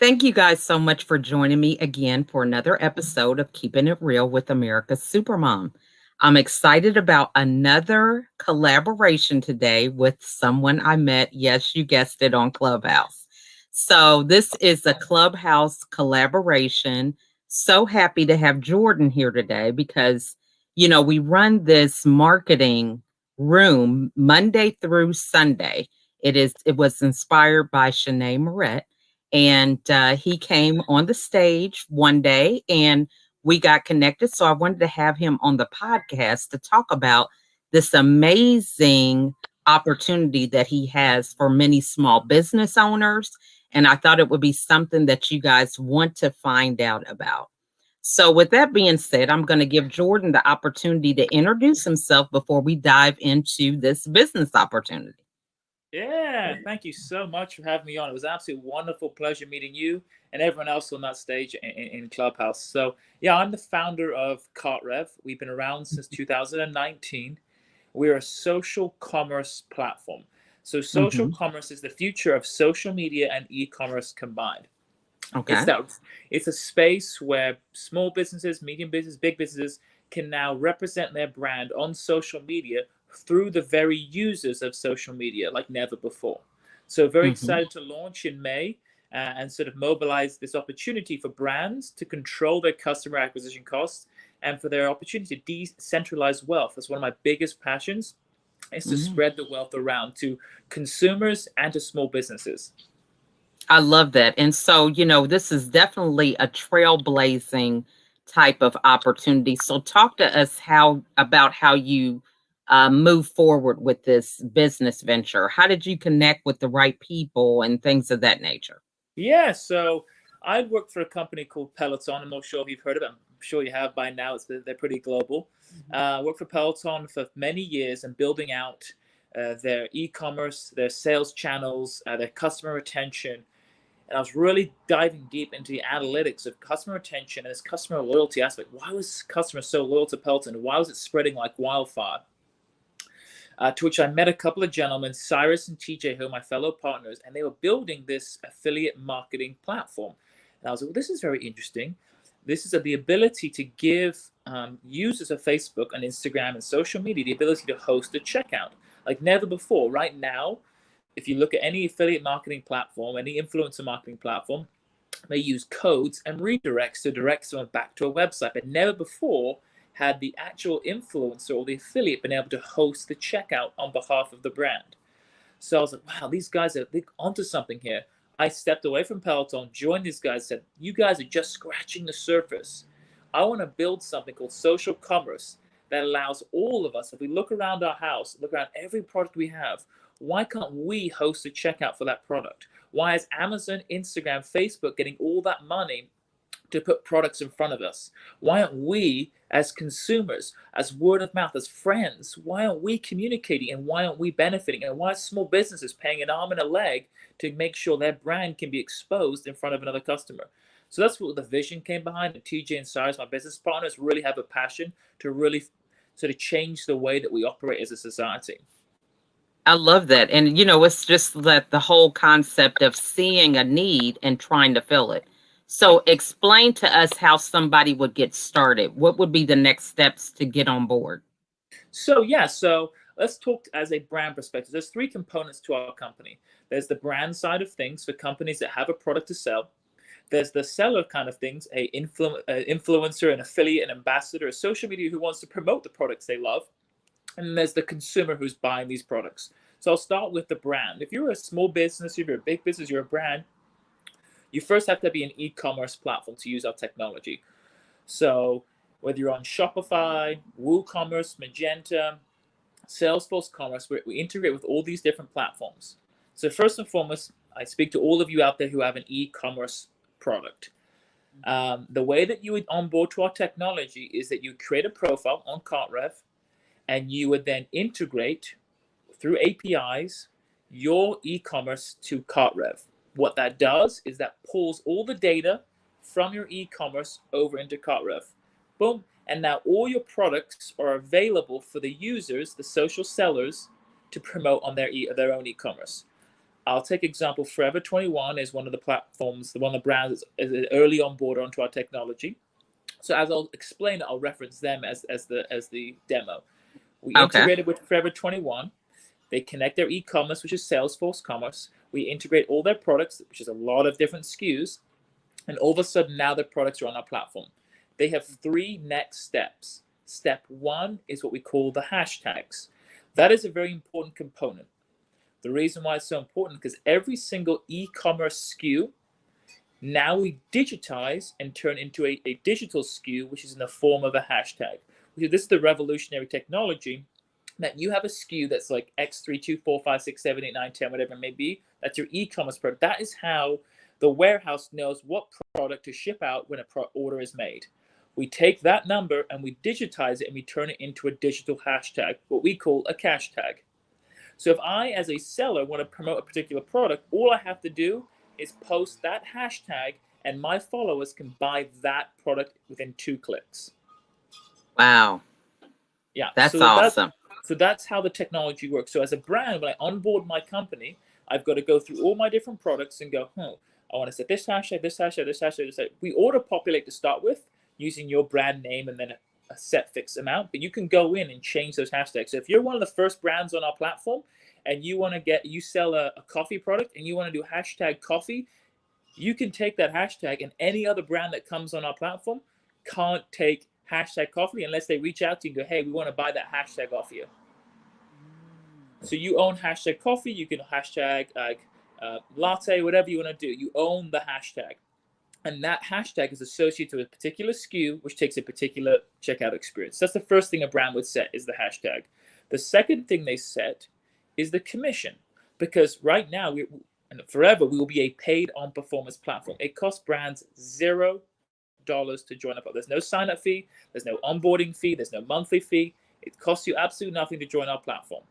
Thank you guys so much for joining me again for another episode of Keeping It Real with America's Supermom. I'm excited about another collaboration today with someone I met, yes, you guessed it, on Clubhouse. So, this is a Clubhouse collaboration. So happy to have Jordan here today because, we run this marketing room Monday through Sunday. It was inspired by Shanae Moret, and he came on the stage one day and we got connected. So I wanted to have him on the podcast to talk about this amazing opportunity that he has for many small business owners. And I thought it would be something that you guys want to find out about. So, with that being said, I'm going to give Jordan the opportunity to introduce himself before we dive into this business opportunity. Yeah, thank you so much for having me on. It was an absolute wonderful pleasure meeting you and everyone else on that stage in Clubhouse. So, yeah, I'm the founder of CartRev. We've been around since 2019. We're a social commerce platform. So, social Hmm. commerce is the future of social media and e-commerce combined. It's Okay. that it's a space where small businesses, medium business, big businesses can now represent their brand on social media through the very users of social media like never before. So very Hmm. excited to launch in May and sort of mobilize this opportunity for brands to control their customer acquisition costs and for their opportunity to decentralize wealth. That's one of my biggest passions is to Hmm. spread the wealth around to consumers and to small businesses. I love that. And so, this is definitely a trailblazing type of opportunity. So, talk to us how you move forward with this business venture. How did you connect with the right people and things of that nature? Yeah, so I worked for a company called Peloton. I'm not sure if you've heard of it. I'm sure you have by now. They're pretty global. Worked for Peloton for many years and building out their e-commerce, their sales channels, their customer retention. And I was really diving deep into the analytics of customer retention and this customer loyalty aspect. Why was customers so loyal to Peloton? Why was it spreading like wildfire? To which I met a couple of gentlemen, Cyrus and TJ, who are my fellow partners, and they were building this affiliate marketing platform. And I was like, well, this is very interesting. This is the ability to give users of Facebook and Instagram and social media the ability to host a checkout like never before. Right now, if you look at any affiliate marketing platform, any influencer marketing platform, they use codes and redirects to direct someone back to a website, but never before had the actual influencer or the affiliate been able to host the checkout on behalf of the brand. So I was like, wow, these guys are onto something here. I stepped away from Peloton, joined these guys, said, you guys are just scratching the surface. I want to build something called social commerce that allows all of us, if we look around our house, look around every product we have, why can't we host a checkout for that product? Why is Amazon, Instagram, Facebook getting all that money to put products in front of us? Why aren't we, as consumers, as word of mouth, as friends, why aren't we communicating and why aren't we benefiting? And why are small businesses paying an arm and a leg to make sure their brand can be exposed in front of another customer? So that's what the vision came behind. And TJ and Cyrus, my business partners, really have a passion to really sort of change the way that we operate as a society. I love that. And, it's just that the whole concept of seeing a need and trying to fill it. So, explain to us how somebody would get started. What would be the next steps to get on board? So let's talk as a brand perspective. There's three components to our company. There's the brand side of things for companies that have a product to sell. There's the seller kind of things, influencer, an affiliate, an ambassador, a social media who wants to promote the products they love. And there's the consumer who's buying these products. So I'll start with the brand. If you're a small business, if you're a big business, you're a brand, you first have to be an e-commerce platform to use our technology. So whether you're on Shopify, WooCommerce, Magenta, Salesforce Commerce, we integrate with all these different platforms. So first and foremost, I speak to all of you out there who have an e-commerce product. The way that you would onboard to our technology is that you create a profile on CartRev, and you would then integrate through APIs your e-commerce to CartRev. What that does is that pulls all the data from your e-commerce over into CartRev. Boom. And now all your products are available for the users, the social sellers, to promote on their own e-commerce. I'll take example. Forever 21 is one of the platforms, one of the brands is early on board onto our technology. So as I'll explain it, I'll reference them as the demo. We Okay. integrated with Forever 21. They connect their e-commerce, which is Salesforce Commerce. We integrate all their products, which is a lot of different SKUs. And all of a sudden, now their products are on our platform. They have 3 next steps. Step 1 is what we call the hashtags. That is a very important component. The reason why it's so important is because every single e-commerce SKU, now we digitize and turn into a digital SKU, which is in the form of a hashtag. This is the revolutionary technology that you have a SKU that's like X3, 2, 4, 5, 6, 7, 8, 9, 10, whatever it may be. That's your e-commerce product. That is how the warehouse knows what product to ship out when an order is made. We take that number and we digitize it and we turn it into a digital hashtag, what we call a cash tag. So if I, as a seller, want to promote a particular product, all I have to do is post that hashtag and my followers can buy that product within 2 clicks. Wow. Yeah. That's awesome. So that's how the technology works. So as a brand, when I onboard my company, I've got to go through all my different products and go, I want to set this hashtag, this hashtag, this hashtag, this hashtag. We auto populate to start with using your brand name and then a set fixed amount, but you can go in and change those hashtags. So if you're one of the first brands on our platform and you sell a coffee product and you want to do hashtag coffee, you can take that hashtag, and any other brand that comes on our platform can't take hashtag coffee unless they reach out to you and go, hey, we want to buy that hashtag off you. So you own hashtag coffee, you can hashtag latte, whatever you want to do. You own the hashtag. And that hashtag is associated with a particular SKU, which takes a particular checkout experience. That's the first thing a brand would set, is the hashtag. The second thing they set is the commission. Because right now, and forever, we will be a paid on performance platform. It costs brands $0 to join up. There's no sign-up fee, there's no onboarding fee, there's no monthly fee. It costs you absolutely nothing to join our platform.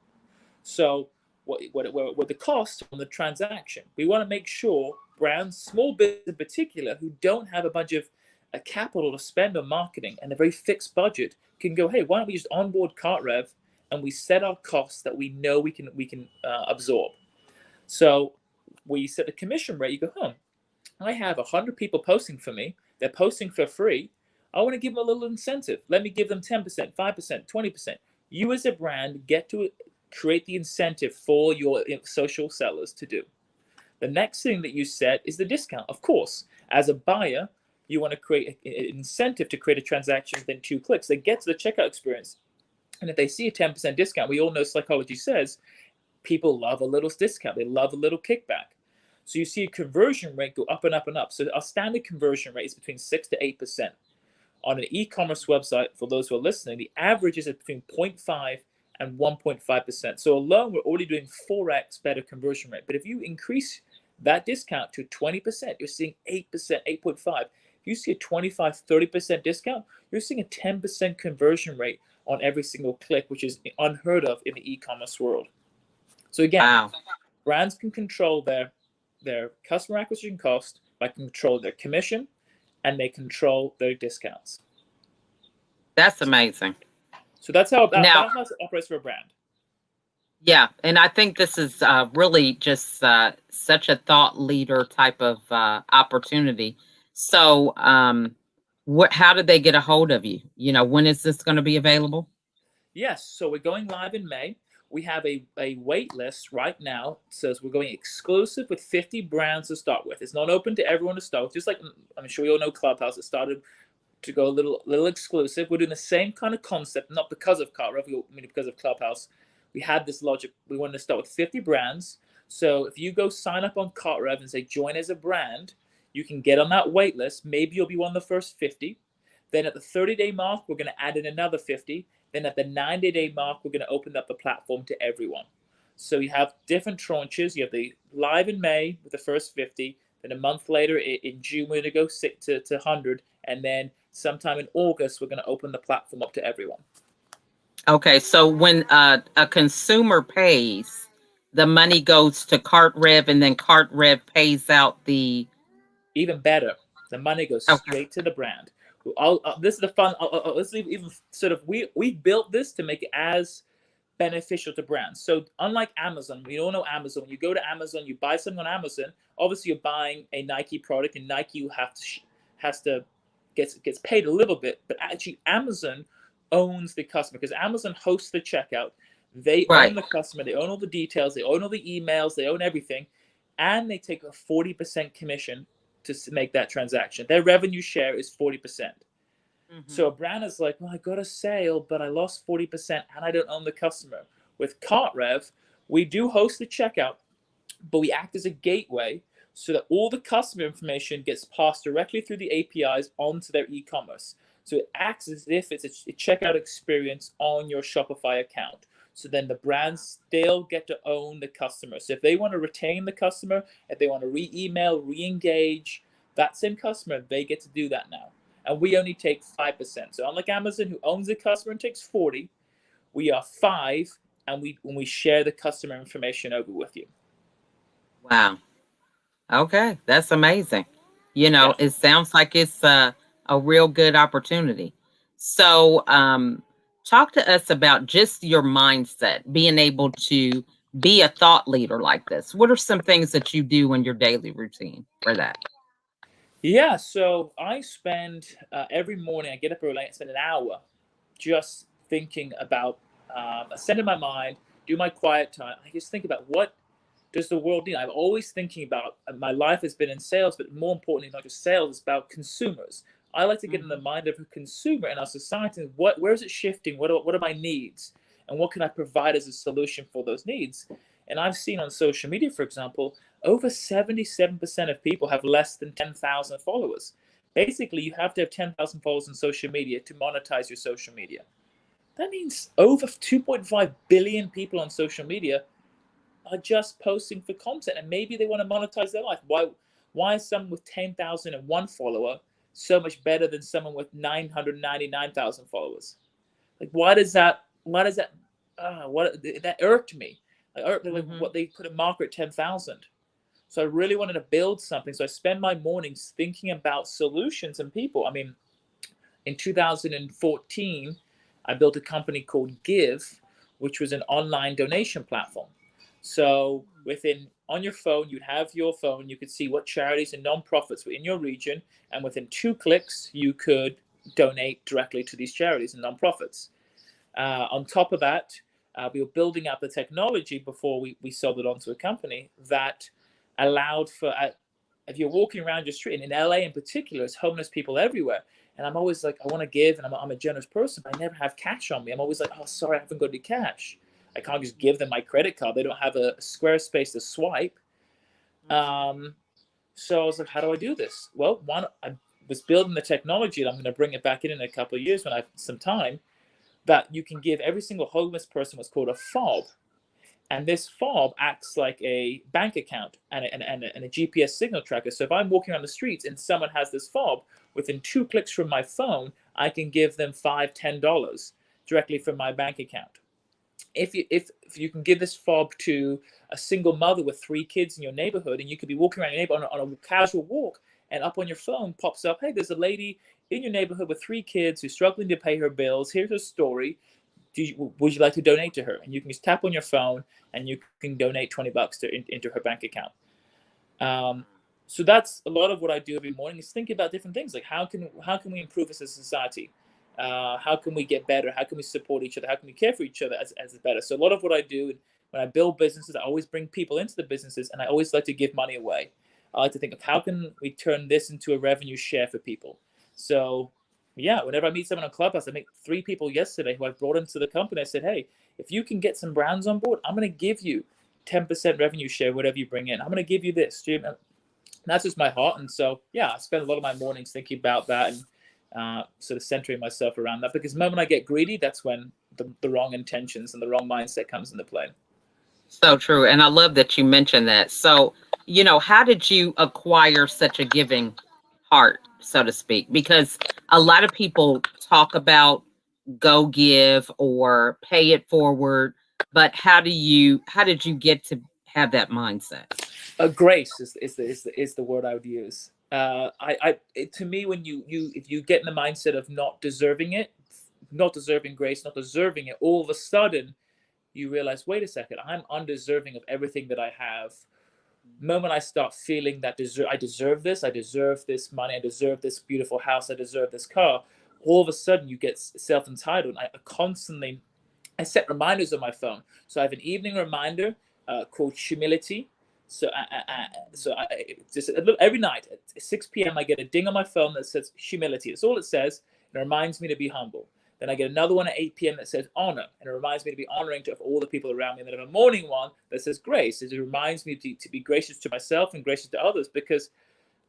So what the cost on the transaction? We want to make sure brands, small business in particular, who don't have a bunch of capital to spend on marketing and a very fixed budget, can go, hey, why don't we just onboard CartRev and we set our costs that we know we can absorb. So we set the commission rate. You go, I have 100 people posting for me. They're posting for free. I want to give them a little incentive. Let me give them 10%, 5%, 20%. You as a brand get to create the incentive for your social sellers to do. The next thing that you set is the discount. Of course, as a buyer, you want to create an incentive to create a transaction within 2 clicks. They get to the checkout experience. And if they see a 10% discount, we all know psychology says people love a little discount. They love a little kickback. So you see a conversion rate go up and up and up. So our standard conversion rate is between 6 to 8%. On an e-commerce website, for those who are listening, the average is between 0.5 and 1.5%. So alone, we're already doing 4x better conversion rate. But if you increase that discount to 20%, you're seeing 8%, 8.5. If you see a 25, 30% discount, you're seeing a 10% conversion rate on every single click, which is unheard of in the e-commerce world. So again, brands can control their customer acquisition cost by controlling their commission, and they control their discounts. That's amazing. So that's how it operates for a brand. Yeah, and I think this is really just such a thought leader type of opportunity. So, how did they get a hold of you? When is this going to be available? Yes, so we're going live in May. We have a wait list right now. It says we're going exclusive with 50 brands to start with. It's not open to everyone to start with. Just like I'm sure you all know Clubhouse, it started to go a little exclusive. We're doing the same kind of concept, not because of CartRev, because of Clubhouse. We had this logic. We wanted to start with 50 brands. So if you go sign up on CartRev and say join as a brand, you can get on that wait list. Maybe you'll be one of the first 50. Then at the 30-day mark, we're going to add in another 50. Then at the 90-day mark, we're going to open up the platform to everyone. So you have different tranches. You have the live in May with the first 50. Then a month later in June, we're going to go to 100. And then sometime in August, we're going to open the platform up to everyone. Okay, so when a consumer pays, the money goes to CartRev, and then CartRev pays out the... Even better, the money goes straight to the brand. This is the fun. Let's even sort of we built this to make it as beneficial to brands. So unlike Amazon, we all know Amazon. When you go to Amazon, you buy something on Amazon. Obviously, you're buying a Nike product, and Nike will has to gets paid a little bit. But actually, Amazon owns the customer because Amazon hosts the checkout. They own Right. the customer. They own all the details. They own all the emails. They own everything, and they take a 40% commission to make that transaction. Their revenue share is 40%. So a brand is like, well, I got a sale, but I lost 40% and I don't own the customer. With CartRev, we do host the checkout, but we act as a gateway so that all the customer information gets passed directly through the APIs onto their e-commerce. So it acts as if it's a checkout experience on your Shopify account. So then the brands still get to own the customer. So if they want to retain the customer, if they want to re-email, re-engage that same customer, they get to do that now. And we only take 5%. So unlike Amazon, who owns the customer and takes 40, we are 5, and we share the customer information over with you. Wow. Okay, that's amazing. Yeah. It sounds like it's a real good opportunity. So, talk to us about just your mindset, being able to be a thought leader like this. What are some things that you do in your daily routine for that? Yeah, so I spend every morning, I get up early, I spend an hour just thinking about, sending my mind, do my quiet time. I just think about what does the world need. I'm always thinking about, my life has been in sales, but more importantly, not just sales, it's about consumers. I like to get in the Mhm. mind of a consumer in our society. Where is it shifting? What are my needs? And what can I provide as a solution for those needs? And I've seen on social media, for example, over 77% of people have less than 10,000 followers. Basically, you have to have 10,000 followers on social media to monetize your social media. That means over 2.5 billion people on social media are just posting for content, and maybe they want to monetize their life. Why is someone with 10,001 follower so much better than someone with 999,000 followers? Like, why does that what that irked me. Like Mhm. what they put a marker at 10,000. So I really wanted to build something. So I spend my mornings thinking about solutions and people. I mean, in 2014, I built a company called Give, which was an online donation platform. So within on your phone, you'd have your phone, you could see what charities and nonprofits were in your region, and within 2 clicks, you could donate directly to these charities and nonprofits. On top of that, we were building out the technology before we sold it onto a company that allowed for, if you're walking around your street, and in LA in particular, there's homeless people everywhere. And I'm always like, I want to give, and I'm a generous person, but I never have cash on me. I'm always like, oh, sorry, I haven't got any cash. I can't just give them my credit card. They don't have a Squarespace to swipe. Mhm. Um, so I was like, how do I do this? Well, I was building the technology, and I'm going to bring it back in a couple of years when I have some time, that you can give every single homeless person what's called a fob. And this fob acts like a bank account and a GPS signal tracker. So if I'm walking around the streets and someone has this fob, within 2 clicks from my phone, I can give them $5, $10 directly from my bank account. If you can give this fob to a single mother with 3 kids in your neighborhood, and you could be walking around your neighborhood on a casual walk, and up on your phone pops up, hey, there's a lady in your neighborhood with 3 kids who's struggling to pay her bills. Here's her story. Would you like to donate to her? And you can just tap on your phone, and you can donate $20 into her bank account. Um, so that's a lot of what I do every morning, is think about different things, like how can we improve as a society? How can we get better? How can we support each other? How can we care for each other as better? So a lot of what I do when I build businesses, I always bring people into the businesses, and I always like to give money away. I like to think of how can we turn this into a revenue share for people. So yeah, whenever I meet someone on Clubhouse, I met 3 people yesterday who I've brought into the company. I said, hey, if you can get some brands on board, I'm going to give you 10% revenue share, whatever you bring in. I'm going to give you this. And that's just my heart. And so, yeah, I spend a lot of my mornings thinking about that, and sort of centering myself around that, because the moment I get greedy, that's when the wrong intentions and the wrong mindset comes into play. So true. And I love that you mentioned that. So, how did you acquire such a giving heart, so to speak? Because a lot of people talk about go give or pay it forward, but how did you get to have that mindset? Grace is the word I would use. To me, when if you get in the mindset of not deserving it, not deserving grace, not deserving it, all of a sudden you realize, wait a second, I'm undeserving of everything that I have. The moment I start feeling that I deserve this money, I deserve this beautiful house, I deserve this car, all of a sudden you get self-entitled. I set reminders on my phone. So I have an evening reminder called humility. Just every night at 6 p.m. I get a ding on my phone that says humility. That's all it says. It reminds me to be humble. Then I get another one at 8 p.m. that says honor, and it reminds me to be honoring to all the people around me. And then I have a morning one that says grace. It reminds me to be gracious to myself and gracious to others, because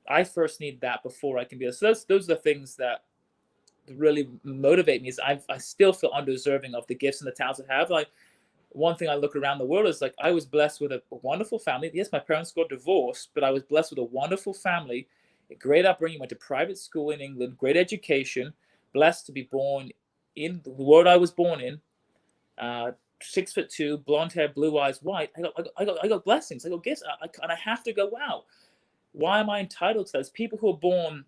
I first need that before I can be. So those are the things that really motivate me. Is I still feel undeserving of the gifts and the talents I have. Like, one thing I look around the world is like, I was blessed with a wonderful family. Yes, my parents got divorced, but I was blessed with a wonderful family, a great upbringing, went to private school in England, great education, blessed to be born in the world I was born in. 6'2", blonde hair, blue eyes, white. I got blessings. I got gifts, and I have to go, wow, why am I entitled to those? People who are born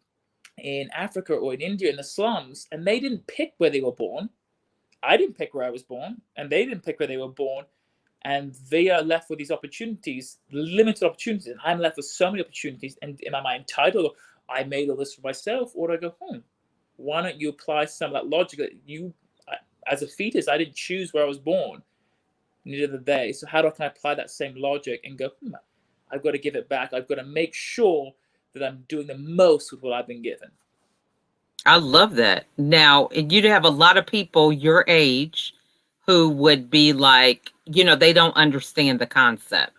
in Africa or in India in the slums, and they didn't pick where they were born. I didn't pick where I was born, and they didn't pick where they were born, and they are left with these opportunities, limited opportunities. And I'm left with so many opportunities, and am I entitled? I made all this for myself, or do I go, why don't you apply some of that logic that you, as a fetus, I didn't choose where I was born, neither did they. So how can I apply that same logic and go, I've got to give it back. I've got to make sure that I'm doing the most with what I've been given. I love that. Now, you'd have a lot of people your age who would be like, they don't understand the concept.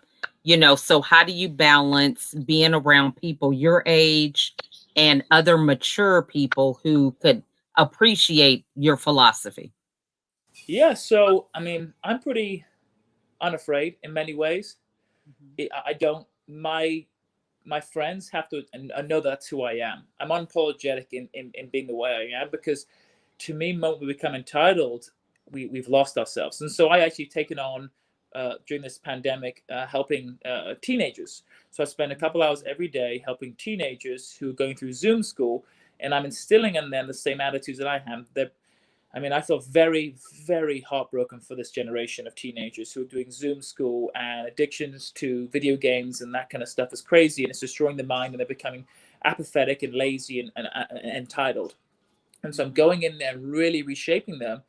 So how do you balance being around people your age and other mature people who could appreciate your philosophy? Yeah, so I mean, I'm pretty unafraid in many ways. I don't. My friends have to know that's who I am. I'm unapologetic in being the way I am, because to me, the moment we become entitled, we've lost ourselves. And so I actually taken on during this pandemic helping teenagers. So I spend a couple hours every day helping teenagers who are going through Zoom school, and I'm instilling in them the same attitudes that I have. I feel very, very heartbroken for this generation of teenagers who are doing Zoom school, and addictions to video games and that kind of stuff is crazy, and it's destroying the mind, and they're becoming apathetic and lazy and entitled. And so I'm going in there and really reshaping them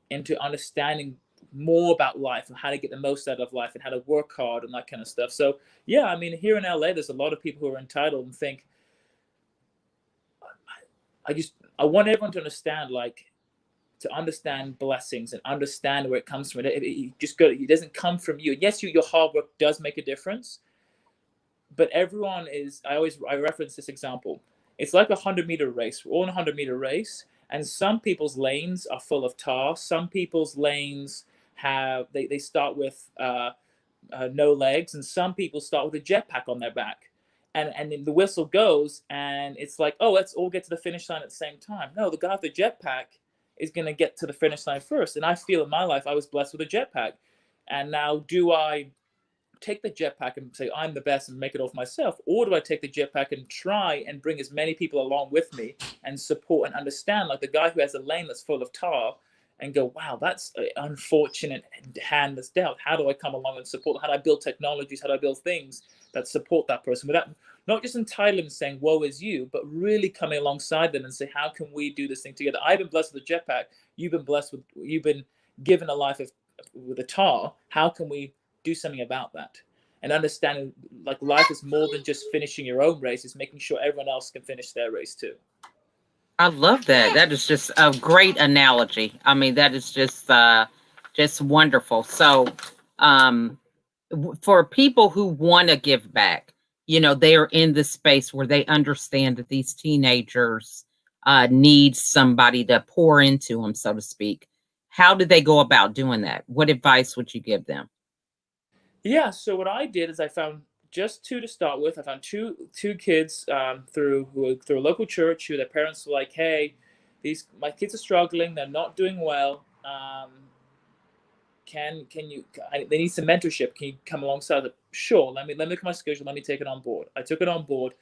into understanding more about life and how to get the most out of life and how to work hard and that kind of stuff. So yeah, I mean, here in LA, there's a lot of people who are entitled and think, I want everyone to understand, like, to understand blessings and understand where it comes from. It doesn't come from you. Yes, your hard work does make a difference, but everyone is. I reference this example. It's like a 100-meter race. We're all in a 100-meter race, and some people's lanes are full of tar. Some people's lanes they start with no legs, and some people start with a jetpack on their back. And then the whistle goes, and it's like, oh, let's all get to the finish line at the same time. No, the guy with the jetpack is going to get to the finish line first. And I feel in my life I was blessed with a jetpack. And now, do I take the jetpack and say I'm the best and make it all for myself, or do I take the jetpack and try and bring as many people along with me and support and understand, like the guy who has a lane that's full of tar, and go, wow, that's an unfortunate hand that's dealt. How do I come along and support? How do I build technologies? How do I build things that support that person without not just entitling and saying, woe is you, but really coming alongside them and say, how can we do this thing together? I've been blessed with a jetpack. You've been given a life with a tar. How can we do something about that? And understanding, like, life is more than just finishing your own race. It's making sure everyone else can finish their race too. I love that. That is just a great analogy. I mean, that is just wonderful. So, um, for people who want to give back, they are in this space where they understand that these teenagers need somebody to pour into them, so to speak. How do they go about doing that? What advice would you give them? Yeah. So what I did is I found just two to start with. I found two kids through a local church who their parents were like, "Hey, my kids are struggling. They're not doing well. Can you? They need some mentorship. Can you come alongside them?" Sure. Let me look at my schedule. Let me take it on board. I took it on board.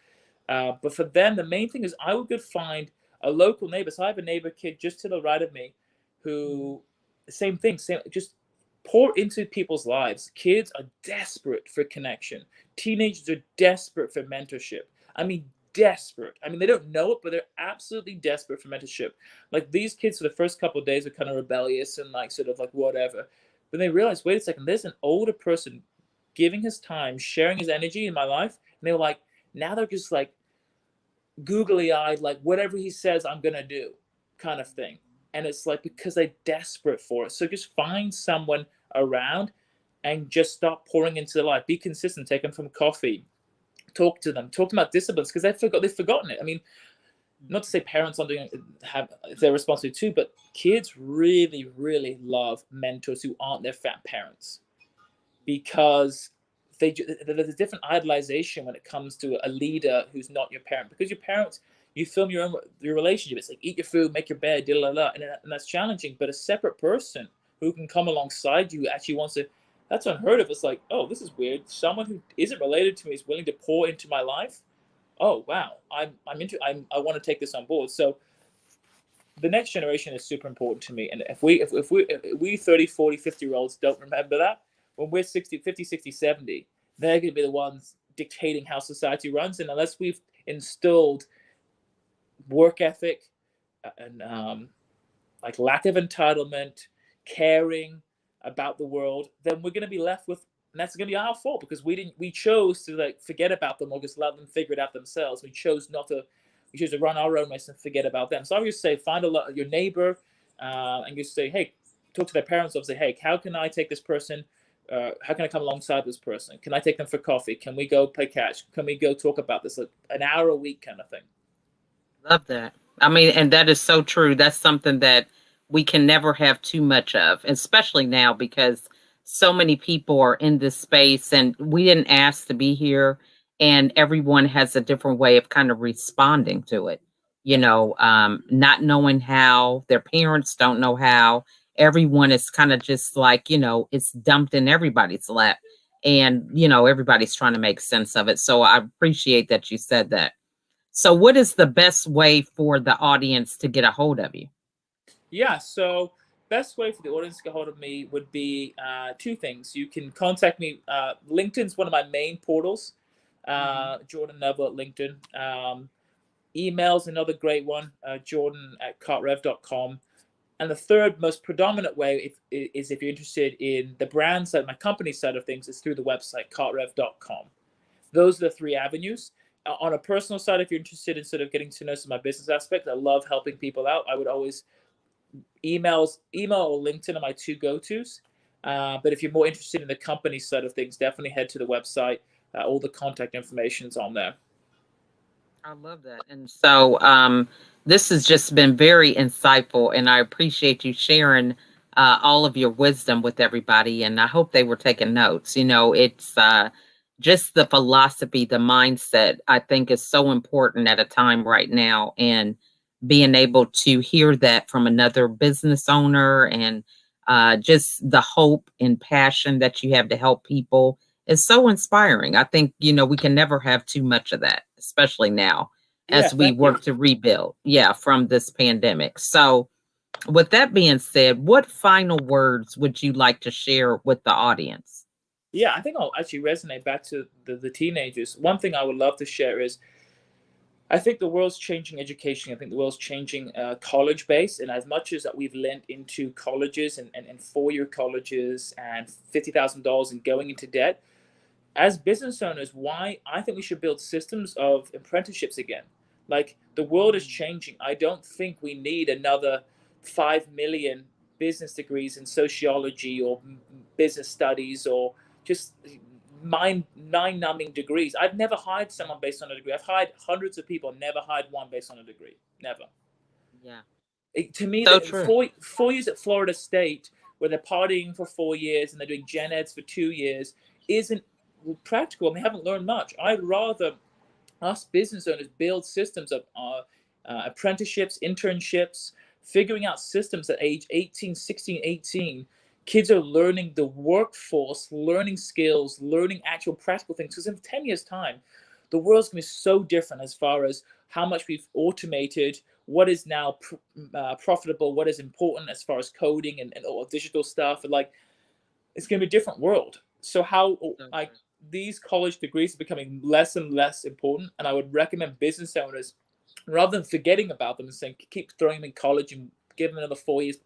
But for them, the main thing is I would find a local neighbor. So I have a neighbor kid just to the right of me, who, same thing, just pour into people's lives. Kids are desperate for connection. Teenagers are desperate for mentorship. I mean, desperate. I mean, they don't know it, but they're absolutely desperate for mentorship. Like these kids for the first couple of days are kind of rebellious and like sort of like whatever. But they realize, wait a second, there's an older person giving his time, sharing his energy in my life. And they were like, now they're just like googly eyed, like whatever he says, I'm gonna do, kind of thing. And it's like because they're desperate for it. So just find someone around and just start pouring into their life. Be consistent. Take them from coffee. Talk to them. Talk to them about disciplines because they've forgotten it. I mean, not to say parents aren't doing have their responsibility too, but kids really, really love mentors who aren't their fat parents because there's a different idolization when it comes to a leader who's not your parent. Because your parents, you film your relationship. It's like eat your food, make your bed, and that's challenging. But a separate person who can come alongside you actually wants to. That's unheard of. It's like, oh, this is weird. Someone who isn't related to me is willing to pour into my life. Oh wow, I want to take this on board. So the next generation is super important to me. And if we 30, 40, 50 year olds don't remember that, when we're 60, 50, 60, 70, they're going to be the ones dictating how society runs. And unless we've instilled work ethic and like lack of entitlement, caring about the world, then we're going to be left with, and that's going to be our fault because we chose to like forget about them or just let them figure it out themselves. We chose to run our own race and forget about them. So I would just say find your neighbor and just say, hey, talk to their parents and say, hey, how can I take this person? How can I come alongside this person? Can I take them for coffee? Can we go play catch? Can we go talk about this? Like an hour a week kind of thing. Love that. I mean, and that is so true. That's something that we can never have too much of, especially now because so many people are in this space and we didn't ask to be here, and everyone has a different way of kind of responding to it. Not knowing how, their parents don't know how. Everyone is kind of just like, it's dumped in everybody's lap. And, everybody's trying to make sense of it. So I appreciate that you said that. So, what is the best way for the audience to get a hold of you? Yeah, so best way for the audience to get hold of me would be two things. You can contact me. LinkedIn's one of my main portals. Mhm. Jordan Neville at LinkedIn. Email's another great one. Jordan at cartrev.com. And the third most predominant way is if you're interested in the brand side, my company side of things, is through the website cartrev.com. Those are the three avenues. On a personal side, if you're interested in sort of getting to know some of my business aspects, I love helping people out. I would always email or LinkedIn are my two go-tos. But if you're more interested in the company side of things, definitely head to the website. All the contact information is on there. I love that. And so, this has just been very insightful, and I appreciate you sharing all of your wisdom with everybody. And I hope they were taking notes. It's just the philosophy, the mindset, I think is so important at a time right now. And being able to hear that from another business owner and just the hope and passion that you have to help people is so inspiring. I think, we can never have too much of that, especially now Yeah, as we thank you. work to rebuild, yeah, from this pandemic. So, with that being said, what final words would you like to share with the audience? Yeah, I think I'll actually resonate back to the teenagers. One thing I would love to share is I think the world's changing education. I think the world's changing college base. And as much as that we've lent into colleges and 4 year colleges and $50,000 and going into debt, as business owners, why I think we should build systems of apprenticeships again. Like the world is changing. I don't think we need another 5 million business degrees in sociology or business studies or just mind numbing degrees. I've never hired someone based on a degree. I've hired hundreds of people, never hired one based on a degree. Never. Yeah, To me, so the true. 4 years at Florida State, where they're partying for 4 years and they're doing gen eds for 2 years, isn't practical and they haven't learned much. I'd rather us business owners build systems of apprenticeships, internships, figuring out systems at age 18, 16, 18. Kids are learning the workforce, learning skills, learning actual practical things. Because in 10 years' time, the world's going to be so different as far as how much we've automated, what is now profitable, what is important as far as coding and all digital stuff. And like, it's going to be a different world. So how like these college degrees are becoming less and less important, and I would recommend business owners, rather than forgetting about them and saying keep throwing them in college and give them another 4 years,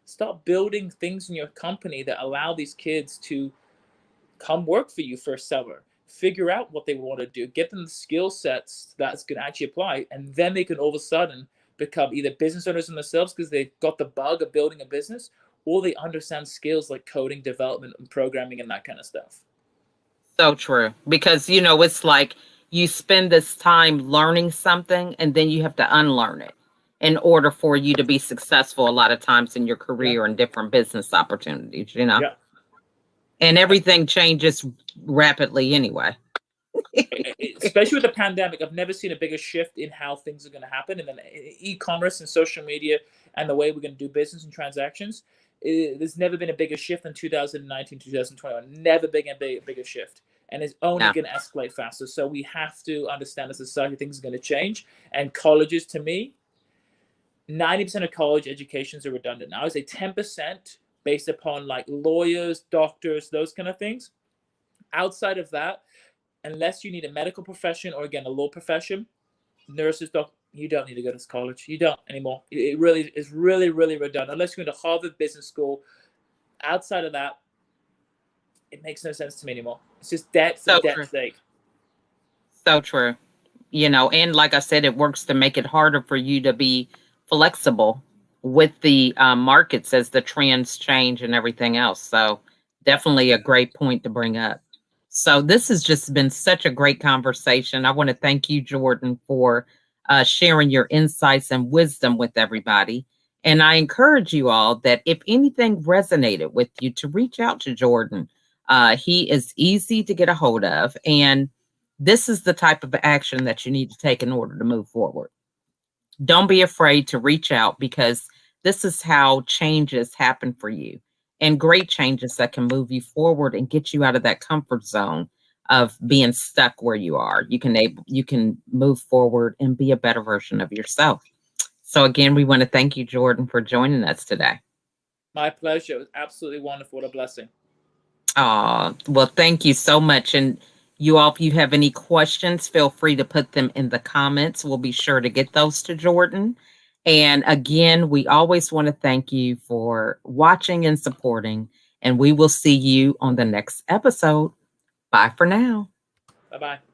start building things in your company that allow these kids to come work for you for a summer, figure out what they want to do, get them the skill sets that's going to actually apply, and then they can all of a sudden become either business owners themselves because they've got the bug of building a business, or they understand skills like coding, development, and programming and that kind of stuff. So true. Because, it's like you spend this time learning something and then you have to unlearn it in order for you to be successful a lot of times in your Yeah. career and different business opportunities, Yeah. and everything changes rapidly anyway. Especially with the pandemic, I've never seen a bigger shift in how things are going to happen. And then e-commerce and social media and the way we're going to do business and transactions, there's never been a bigger shift than 2019, 2021. Never been a bigger shift. And it's only Yeah. going to escalate faster. So we have to understand as a society things are going to change. And colleges, to me, 90% of college educations are redundant. Now, I would say 10% based upon like lawyers, doctors, those kind of things. Outside of that, unless you need a medical profession or again a law profession, nurses, you don't need to go to college. You don't anymore. It really is really redundant. Unless you're going to Harvard Business School, outside of that, it makes no sense to me anymore. It's just debt for debt's sake. So true. And like I said, it works to make it harder for you to be flexible with the markets as the trends change and everything else. So definitely a great point to bring up. So this has just been such a great conversation. I want to thank you, Jordan, for sharing your insights and wisdom with everybody. And I encourage you all that if anything resonated with you, to reach out to Jordan. He is easy to get a hold of, and this is the type of action that you need to take in order to move forward. Don't be afraid to reach out, because this is how changes happen for you, and great changes that can move you forward and get you out of that comfort zone of being stuck where you are. You can move forward and be a better version of yourself. So again, we want to thank you, Jordan, for joining us today. My pleasure. It was absolutely wonderful. What a blessing. Well, thank you so much. And you all, if you have any questions, feel free to put them in the comments. We'll be sure to get those to Jordan. And again, we always want to thank you for watching and supporting. And we will see you on the next episode. Bye for now. Bye-bye.